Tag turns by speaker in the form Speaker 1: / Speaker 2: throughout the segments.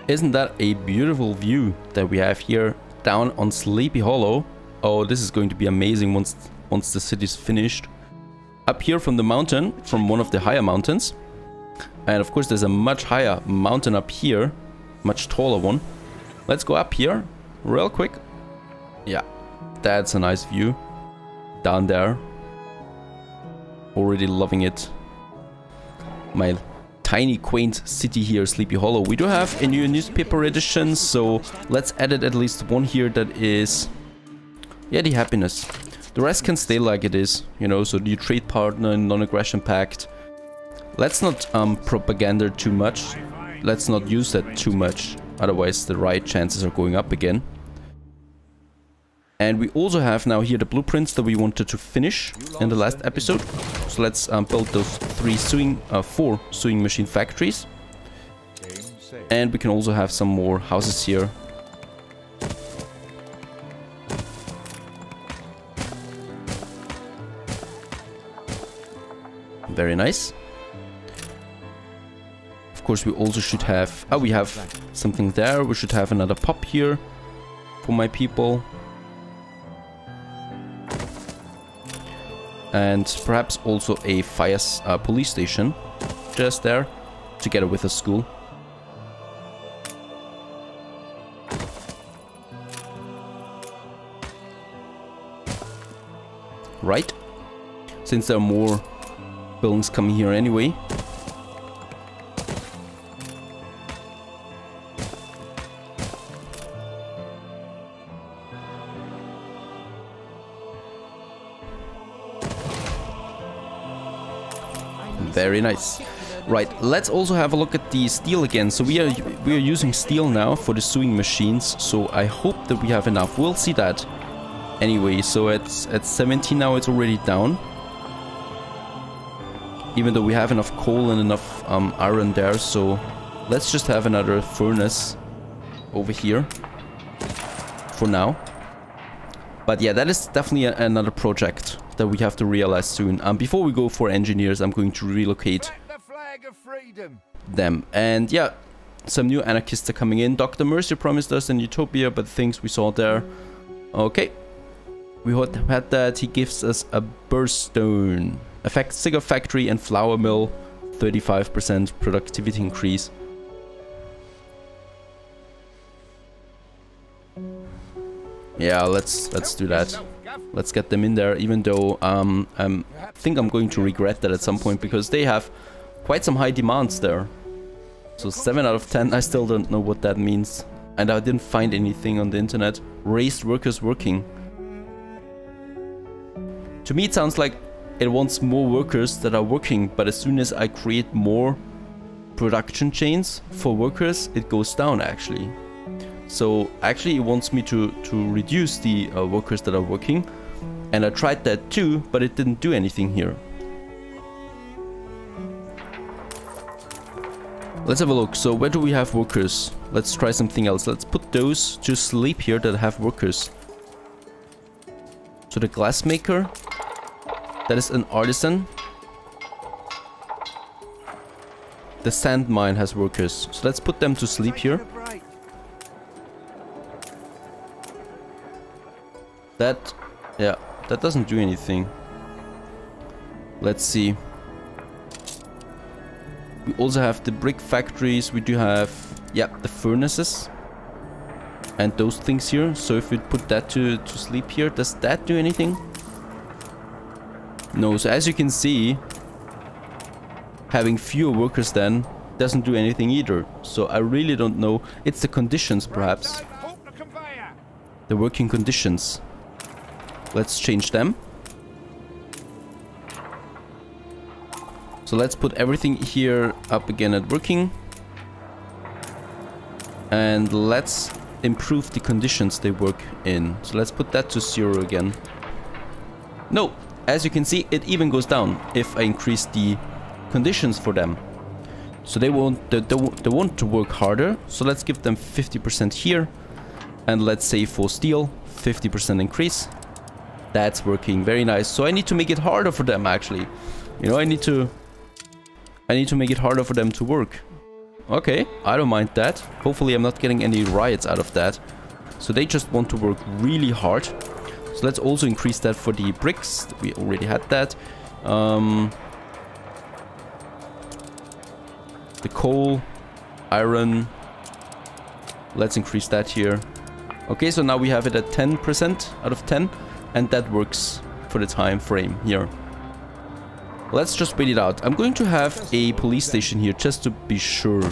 Speaker 1: Isn't that a beautiful view that we have here down on Sleepy Hollow? Oh, this is going to be amazing once the city's finished. Up here from the mountain, from one of the higher mountains. And of course there's a much higher mountain up here, much taller one. Let's go up here real quick. Yeah, that's a nice view down there. Already loving it. My tiny quaint city here, Sleepy Hollow. We do have a new newspaper edition, so let's edit at least one here that is, yeah, the happiness. The rest can stay like it is, you know, so the trade partner and non-aggression pact. Let's not propaganda too much. Let's not use that too much, otherwise the right chances are going up again. And we also have now here the blueprints that we wanted to finish in the last episode. So let's build those four sewing machine factories. And we can also have some more houses here. Very nice. Of course we also should have... Oh, we have something there. We should have another pub here for my people. And perhaps also a police station just there, together with a school. Right? Since there are more buildings coming here anyway. Very nice. Right, let's also have a look at the steel again. So we are using steel now for the sewing machines. So I hope that we have enough. We'll see that. Anyway, so at 17 now it's already down. Even though we have enough coal and enough iron there, so let's just have another furnace over here for now. But yeah, that is definitely another project that we have to realize soon. Before we go for engineers, I'm going to relocate them. And yeah, some new anarchists are coming in. Dr. Mercy promised us an utopia, but the things we saw there. Okay, we had that. He gives us a burststone. Affects cigar factory and flour mill. 35% productivity increase. Yeah, let's do that. Let's get them in there, even though I think I'm going to regret that at some point, because they have quite some high demands there. So 7 out of 10, I still don't know what that means. And I didn't find anything on the internet. Raised workers working. To me it sounds like it wants more workers that are working, but as soon as I create more production chains for workers, it goes down actually. So actually it wants me to reduce the workers that are working, and I tried that too, but it didn't do anything here. Let's have a look. So where do we have workers? Let's try something else. Let's put those to sleep here that have workers. So the glassmaker, that is an artisan. The sand mine has workers. So let's put them to sleep here. That, yeah, that doesn't do anything. Let's see. We also have the brick factories. We do have, yeah, the furnaces. And those things here. So if we put that to sleep here, does that do anything? No, so as you can see, having fewer workers then doesn't do anything either. So I really don't know. It's the conditions perhaps. The working conditions. Let's change them. So let's put everything here up again at working. And let's improve the conditions they work in. So let's put that to 0 again. No, as you can see, it even goes down if I increase the conditions for them. So they want to work harder. So let's give them 50% here. And let's say for steel, 50% increase. That's working very nice. So I need to make it harder for them actually. You know, I need to make it harder for them to work. Okay, I don't mind that. Hopefully I'm not getting any riots out of that. So they just want to work really hard. So let's also increase that for the bricks. We already had that. The coal, iron. Let's increase that here. Okay, so now we have it at 10% out of 10. And that works for the time frame here. Let's just wait it out. I'm going to have a police station here just to be sure.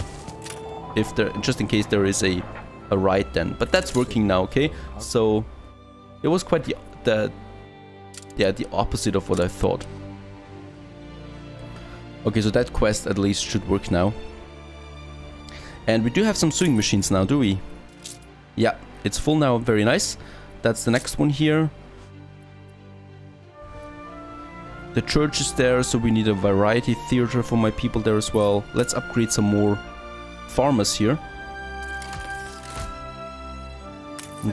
Speaker 1: If there, just in case there is a riot then. But that's working now, okay? So it was quite the opposite of what I thought. Okay, so that quest at least should work now. And we do have some sewing machines now, do we? Yeah, it's full now, very nice. That's the next one here. The church is there, so we need a variety theater for my people there as well. Let's upgrade some more farmers here.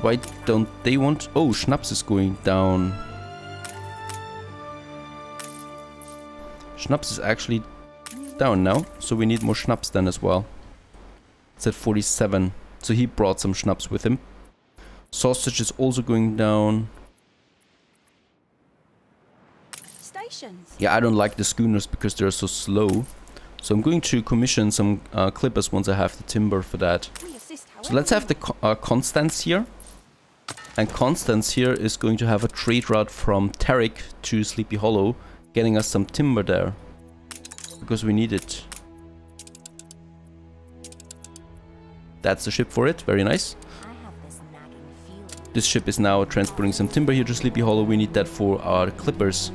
Speaker 1: Why don't they want... Oh, Schnapps is going down. Schnapps is actually down now, so we need more Schnapps then as well. It's at 47, so he brought some Schnapps with him. Sausage is also going down. Yeah, I don't like the schooners because they're so slow. So I'm going to commission some clippers once I have the timber for that. So let's have the Constance here. And Constance here is going to have a trade route from Tarek to Sleepy Hollow, getting us some timber there. Because we need it. That's the ship for it, very nice. This ship is now transporting some timber here to Sleepy Hollow. We need that for our clippers.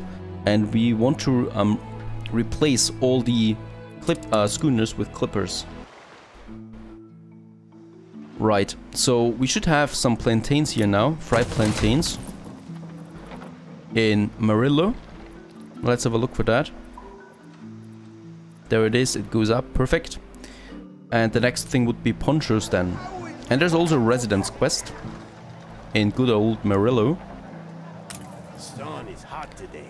Speaker 1: And we want to replace all the schooners with clippers. Right, so we should have some plantains here now, fried plantains. In Marillo. Let's have a look for that. There it is, it goes up, perfect. And the next thing would be ponchos then. And there's also a residence quest in good old Marillo.
Speaker 2: Sun is hot today.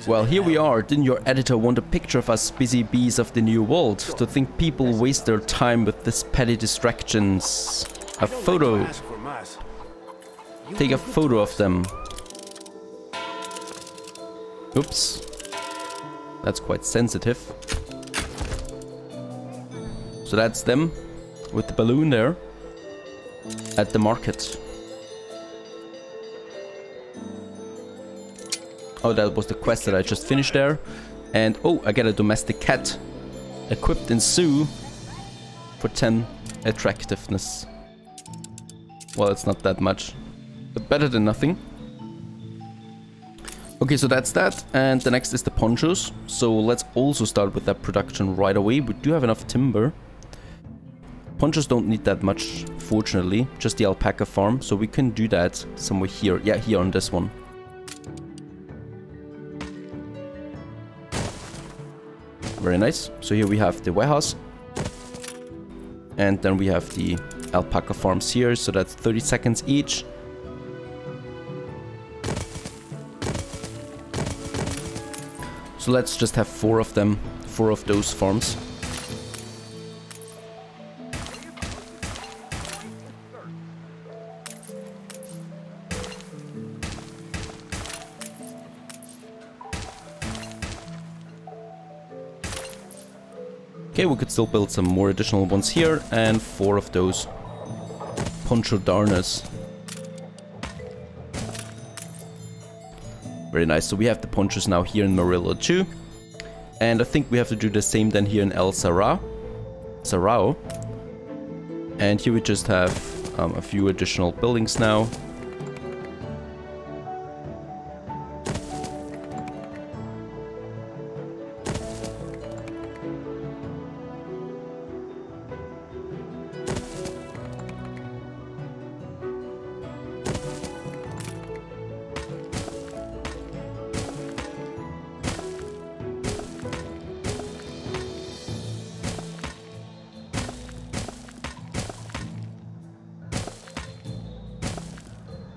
Speaker 1: Well, here we are. Didn't your editor want a picture of us busy bees of the new world? To think people waste their time with these petty distractions. A photo. Take a photo of them. Oops. That's quite sensitive. So that's them with the balloon there at the market. Oh, that was the quest that I just finished there. And oh, I get a domestic cat equipped in Sue for 10 attractiveness. Well, it's not that much, but better than nothing. Okay, so that's that. And the next is the ponchos. So let's also start with that production right away. We do have enough timber. Ponchos don't need that much, fortunately. Just the alpaca farm. So we can do that somewhere here. Yeah, here on this one. Very nice. So here we have the warehouse. And then we have the alpaca farms here. So that's 30 seconds each. So let's just have 4 of them. 4 of those farms. Okay, we could still build some more additional ones here, and 4 of those poncho darners. Very nice. So we have the ponchos now here in Marillo too. And I think we have to do the same then here in El Sarao. And here we just have a few additional buildings now.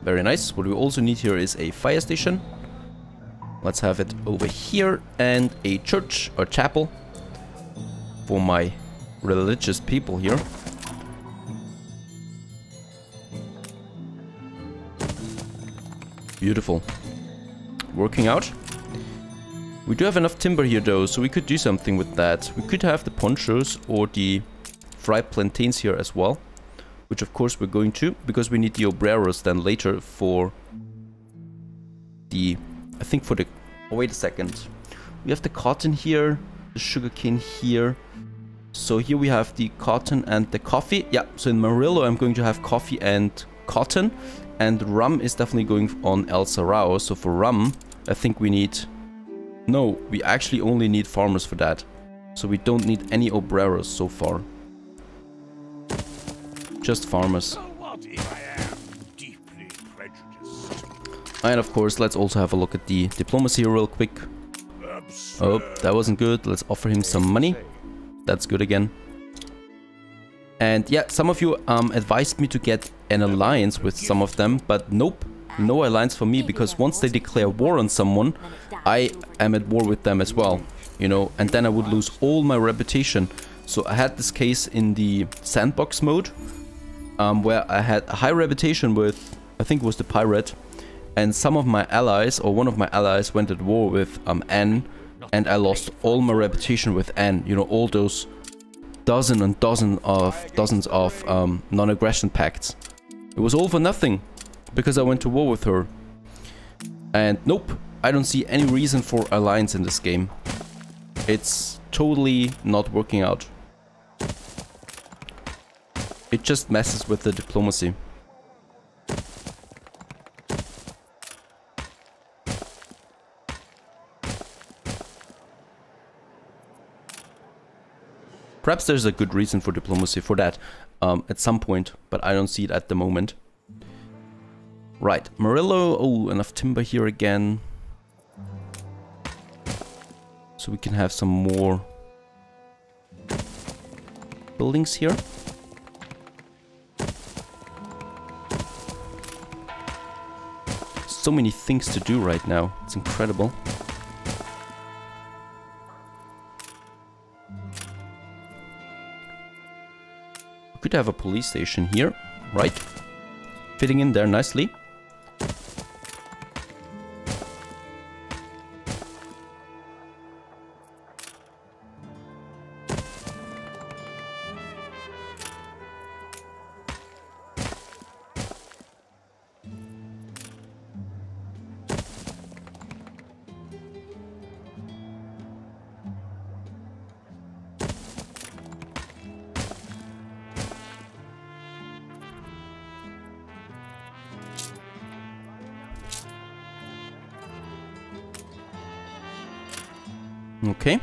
Speaker 1: Very nice. What we also need here is a fire station. Let's have it over here, and a church or chapel for my religious people here. Beautiful. Working out. We do have enough timber here though, so we could do something with that. We could have the ponchos or the fried plantains here as well. Which of course we're going to, because we need the obreros then later for the... I think for the... Oh, wait a second. We have the cotton here, the sugarcane here. So here we have the cotton and the coffee. Yeah, so in Murillo I'm going to have coffee and cotton. And rum is definitely going on El Sarao. So for rum, I think we need... No, we actually only need farmers for that. So we don't need any obreros so far. Just farmers. And of course, let's also have a look at the diplomacy here real quick. Oh, that wasn't good. Let's offer him some money. That's good again. And yeah, some of you advised me to get an alliance with some of them, but nope. No alliance for me, because once they declare war on someone, I am at war with them as well, you know, and then I would lose all my reputation. So I had this case in the Sandbox mode, where I had a high reputation with, I think it was the pirate, and some of my allies, or one of my allies, went at war with Anne, and I lost all my reputation with Anne, you know, all those dozens of non-aggression pacts. It was all for nothing. Because I went to war with her. And nope, I don't see any reason for alliance in this game. It's totally not working out. It just messes with the diplomacy. Perhaps there's a good reason for diplomacy for that at some point, but I don't see it at the moment. Right, Murillo. Oh, enough timber here again. So we can have some more buildings here. So many things to do right now. It's incredible. We could have a police station here, right? Fitting in there nicely. Okay.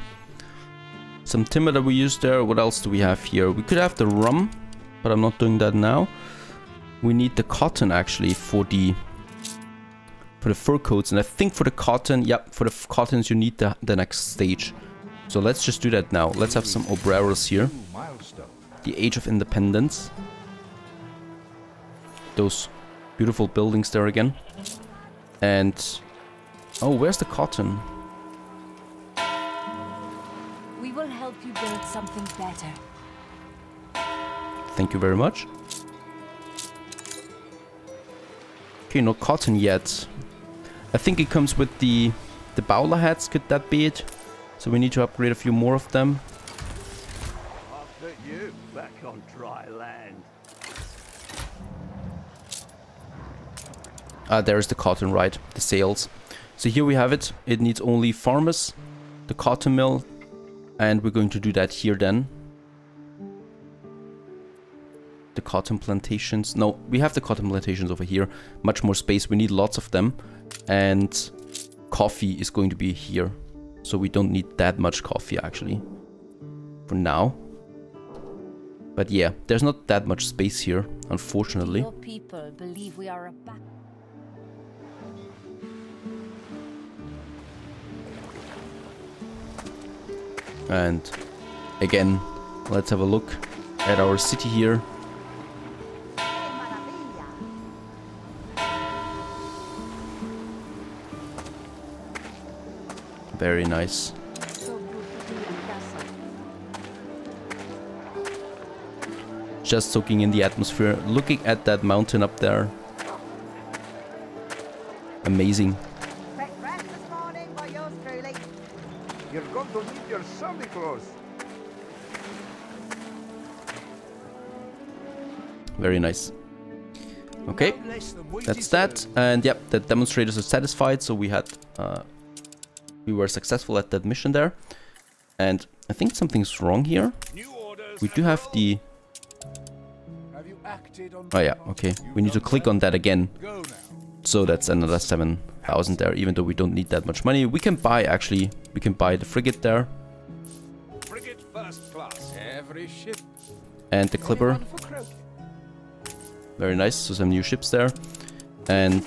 Speaker 1: Some timber that we used there. What else do we have here? We could have the rum, but I'm not doing that now. We need the cotton actually for the fur coats, and I think for the cotton, yep, for the cottons you need the next stage. So let's just do that now. Let's have some obreros here. The Age of Independence. Those beautiful buildings there again. And oh, where's the cotton?
Speaker 3: We will help you build something better.
Speaker 1: Thank you very much. Okay, no cotton yet. I think it comes with the bowler hats, could that be it? So we need to upgrade a few more of them.
Speaker 2: I'll put you back on dry land.
Speaker 1: Ah, there's the cotton, right? The sails. So here we have it. It needs only farmers, the cotton mill, and we're going to do that here then. The cotton plantations. No, we have the cotton plantations over here. Much more space. We need lots of them. And coffee is going to be here. So we don't need that much coffee actually. For now. But yeah, there's not that much space here, unfortunately.
Speaker 3: Your people believe we are a back.
Speaker 1: And again, let's have a look at our city here. Very nice. just soaking in the atmosphere, looking at that mountain up there. Amazing.
Speaker 4: Breakfast this morning by yours truly.
Speaker 2: You're going to need your Sunday clothes.
Speaker 1: Very nice. Okay, that's that. And yep, the demonstrators are satisfied, so we were successful at that mission there. And I think something's wrong here. We do have the... Oh yeah, okay. We need to click on that again. So that's another 7,000 there, even though we don't need that much money. We can buy, actually, we can buy the frigate there.
Speaker 2: Frigate first class. Every ship.
Speaker 1: And the clipper. Very nice, so some new ships there. And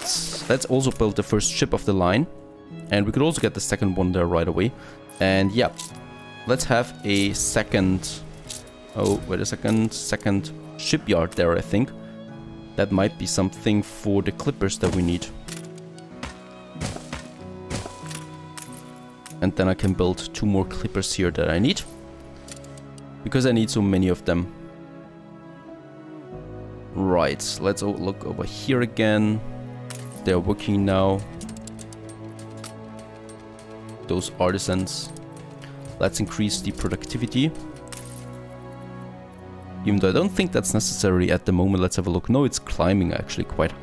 Speaker 1: let's also build the first ship of the line. And we could also get the second one there right away. And yeah, let's have a second... Oh, wait a second. Second shipyard there, I think. That might be something for the clippers that we need. And then I can build 2 more clippers here that I need. Because I need so many of them. Right, let's look over here again. They're working now. Those artisans. Let's increase the productivity. Even though I don't think that's necessary at the moment. Let's have a look. No, it's climbing actually quite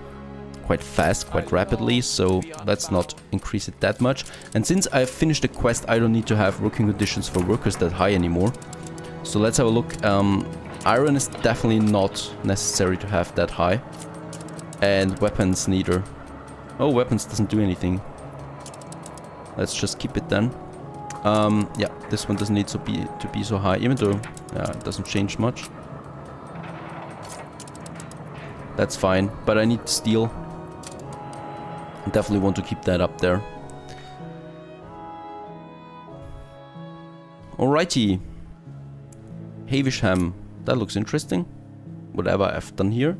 Speaker 1: fast, quite rapidly. So let's not increase it that much. And since I've finished the quest, I don't need to have working conditions for workers that high anymore. So let's have a look. Iron is definitely not necessary to have that high. And weapons neither. Oh, weapons doesn't do anything. Let's just keep it then. Yeah, this one doesn't need to be so high, even though it doesn't change much. That's fine, but I need steel. Definitely want to keep that up there. Alrighty. Havisham. That looks interesting. Whatever I've done here.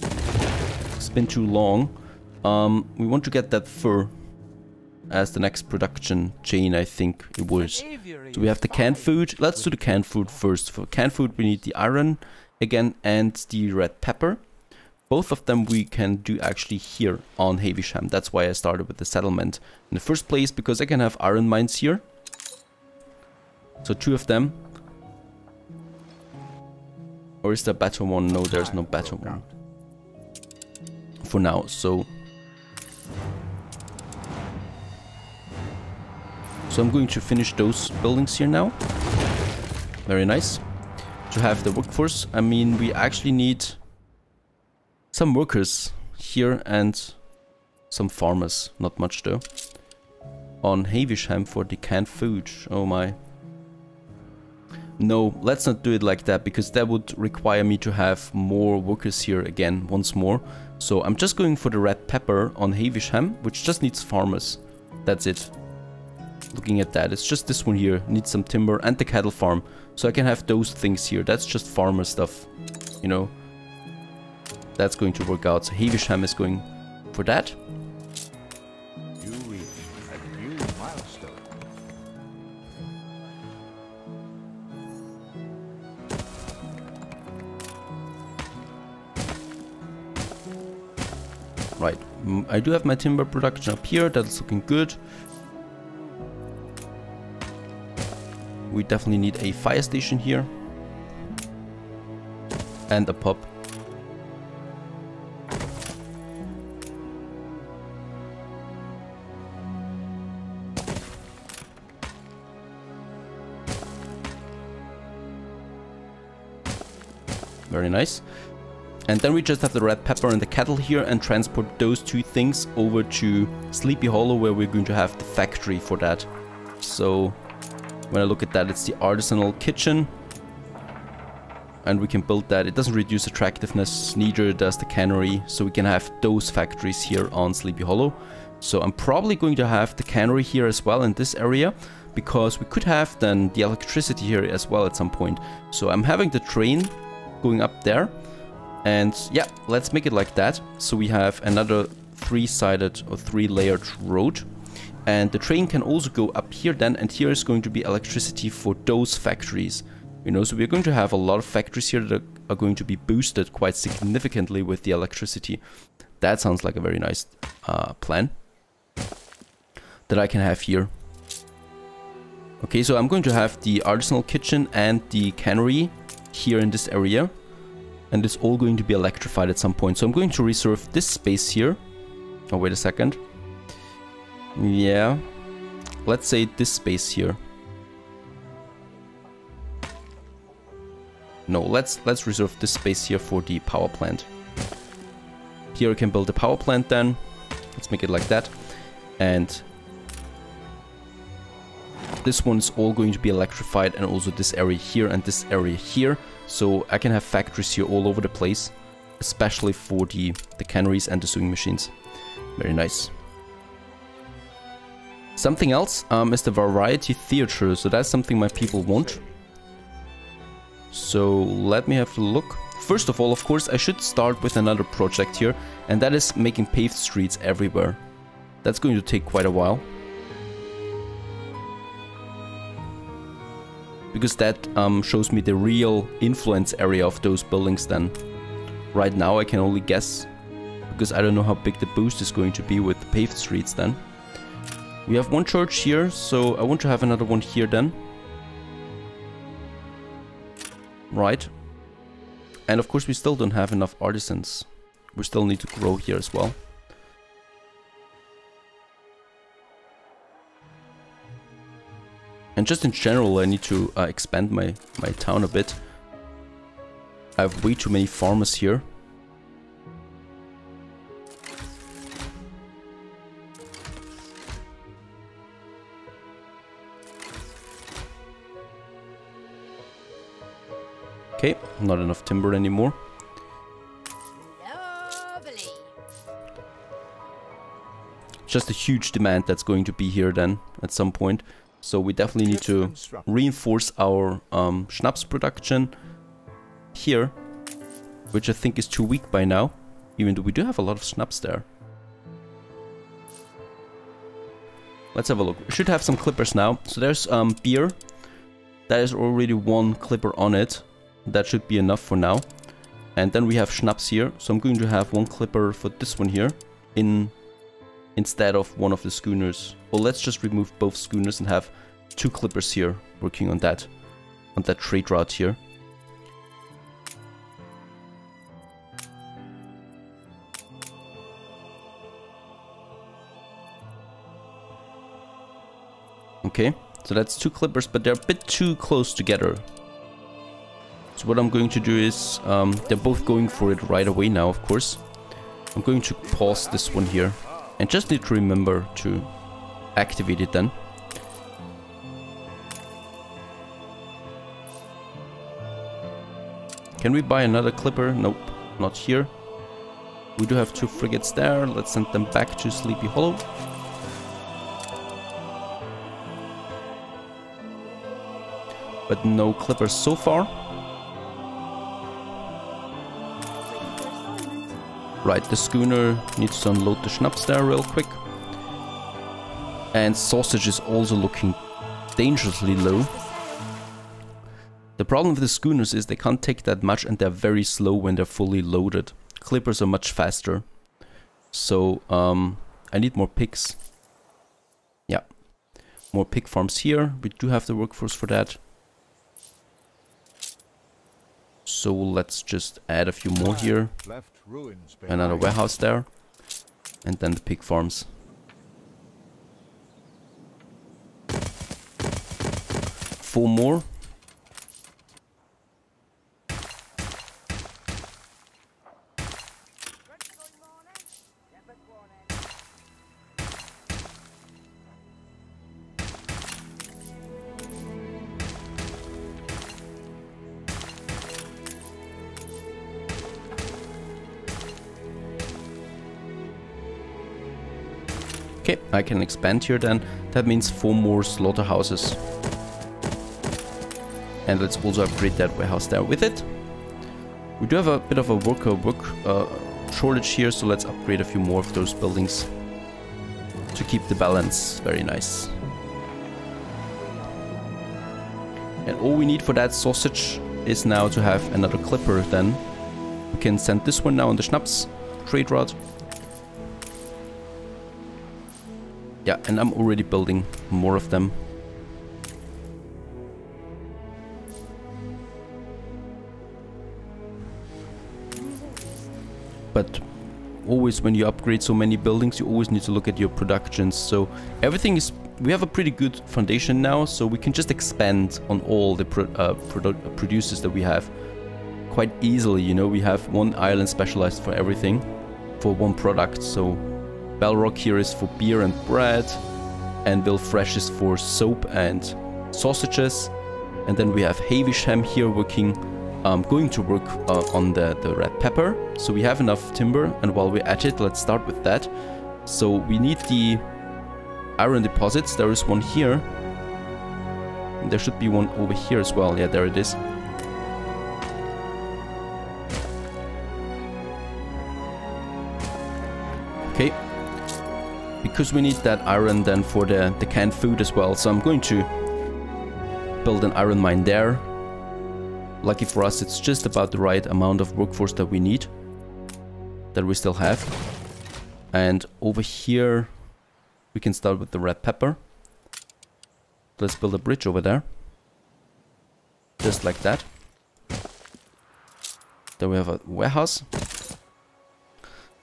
Speaker 1: It's been too long. We want to get that fur as the next production chain, I think it was. So we have the canned food. Let's do the canned food first. For canned food we need the iron again and the red pepper. Both of them we can do actually here on Havisham. That's why I started with the settlement in the first place, because I can have iron mines here. So 2 of them. Or is there a better one? No, there's no better one. For now, so... So I'm going to finish those buildings here now. Very nice. To have the workforce, I mean, we actually need some workers here and some farmers. Not much though. On Havisham for the canned food. Oh my. No, let's not do it like that, because that would require me to have more workers here again once more. So I'm just going for the red pepper on Havisham, which just needs farmers. That's it. Looking at that, it's just this one here, needs some timber and the cattle farm. So I can have those things here. That's just farmer stuff, you know. That's going to work out. So Havisham is going for that.
Speaker 2: You reach a new milestone.
Speaker 1: Right, I do have my timber production up here. That's looking good. We definitely need a fire station here. And a pub. Very nice. And then we just have the red pepper and the cattle here and transport those 2 things over to Sleepy Hollow, where we're going to have the factory for that. So when I look at that, it's the artisanal kitchen. And we can build that. It doesn't reduce attractiveness, neither does the cannery. So we can have those factories here on Sleepy Hollow. So I'm probably going to have the cannery here as well in this area, because we could have then the electricity here as well at some point. So I'm having the train going up there. And yeah, let's make it like that. So we have another 3-sided or 3-layered road. And the train can also go up here then, and here is going to be electricity for those factories. You know, so we're going to have a lot of factories here that are going to be boosted quite significantly with the electricity. That sounds like a very nice plan that I can have here. Okay, so I'm going to have the artisanal kitchen and the cannery here in this area. And it's all going to be electrified at some point. So I'm going to reserve this space here. Oh, wait a second. Yeah. Let's say this space here. No, let's reserve this space here for the power plant. Here I can build a power plant then. Let's make it like that. And this one is all going to be electrified, and also this area here and this area here. So I can have factories here all over the place, especially for the canneries and the sewing machines. Very nice. Something else is the variety theater. So that's something my people want. So let me have a look. First of all, of course, I should start with another project here, and that is making paved streets everywhere. That's going to take quite a while. Because that shows me the real influence area of those buildings then. Right now I can only guess, because I don't know how big the boost is going to be with the paved streets then. We have one church here, so I want to have another one here then. Right. And of course we still don't have enough artisans. We still need to grow here as well. And just in general I need to expand my town a bit. I have way too many farmers here. Okay, not enough timber anymore.
Speaker 3: Lovely.
Speaker 1: Just a huge demand that's going to be here then at some point. So we definitely need to reinforce our schnapps production here, which I think is too weak by now, even though we do have a lot of schnapps there. Let's have a look. We should have some clippers now. So there's beer. That is already one clipper on it. That should be enough for now. And then we have schnapps here. So I'm going to have one clipper for this one here instead of one of the schooners. Well, let's just remove both schooners and have two clippers here working on that trade route here. Okay, so that's two clippers, but they're a bit too close together. So what I'm going to do is, they're both going for it right away now, of course. I'm going to pause this one here and just need to remember to activate it then. Can we buy another clipper? Nope, not here. We do have two frigates there. Let's send them back to Sleepy Hollow. But no clippers so far. Right, the schooner needs to unload the schnapps there real quick. And sausage is also looking dangerously low. The problem with the schooners is they can't take that much and they're very slow when they're fully loaded. Clippers are much faster. So I need more pigs. Yeah, more pig farms here. We do have the workforce for that. So let's just add a few more here. Another warehouse there. And then the pig farms. 4 more. Okay, I can expand here then. That means 4 more slaughterhouses. And let's also upgrade that warehouse there with it. We do have a bit of a worker shortage here, so let's upgrade a few more of those buildings to keep the balance. Very nice. And all we need for that sausage is now to have another clipper then. We can send this one now on the Schnaps trade route. Yeah, and I'm already building more of them. But always when you upgrade so many buildings, you always need to look at your productions. So everything is... We have a pretty good foundation now, so we can just expand on all the producers that we have quite easily, you know. We have one island specialized for everything, for one product. So Balrog here is for beer and bread, and Bill Fresh is for soap and sausages. And then we have Havisham here working, going to work on the red pepper. So we have enough timber, and while we're at it, let's start with that. So we need the iron deposits. There is one here. And there should be one over here as well. Yeah, there it is. Okay. Because we need that iron then for the canned food as well. So I'm going to build an iron mine there. Lucky for us, it's just about the right amount of workforce that we need. That we still have. And over here, we can start with the red pepper. Let's build a bridge over there. Just like that. Then we have a warehouse.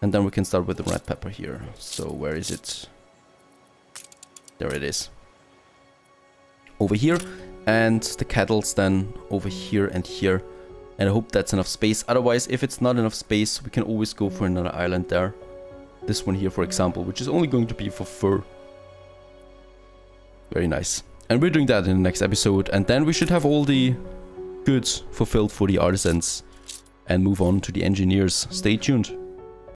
Speaker 1: And then we can start with the red pepper here. So where is it? There it is. Over here. And the kettles then over here and here. And I hope that's enough space. Otherwise, if it's not enough space, we can always go for another island there. This one here, for example, which is only going to be for fur. Very nice. And we're doing that in the next episode. And then we should have all the goods fulfilled for the artisans. And move on to the engineers. Stay tuned.